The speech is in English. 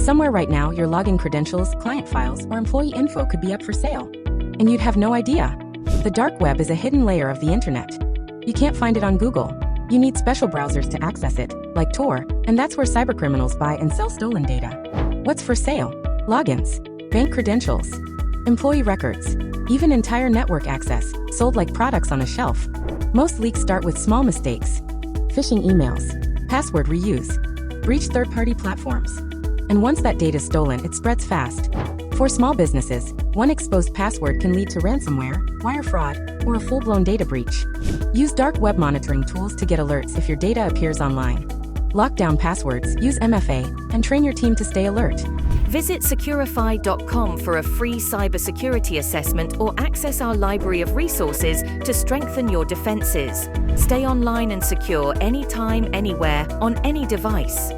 Somewhere right now, your login credentials, client files, or employee info could be up for sale. And you'd have no idea. The dark web is a hidden layer of the internet. You can't find it on Google. You need special browsers to access it, like Tor, and that's where cybercriminals buy and sell stolen data. What's for sale? Logins, bank credentials, employee records, even entire network access, sold like products on a shelf. Most leaks start with small mistakes. Phishing emails, password reuse, breach third-party platforms. And once that data is stolen, it spreads fast. For small businesses, one exposed password can lead to ransomware, wire fraud, or a full-blown data breach. Use dark web monitoring tools to get alerts if your data appears online. Lock down passwords, use MFA, and train your team to stay alert. Visit Securafy.com for a free cybersecurity assessment or access our library of resources to strengthen your defenses. Stay online and secure anytime, anywhere, on any device.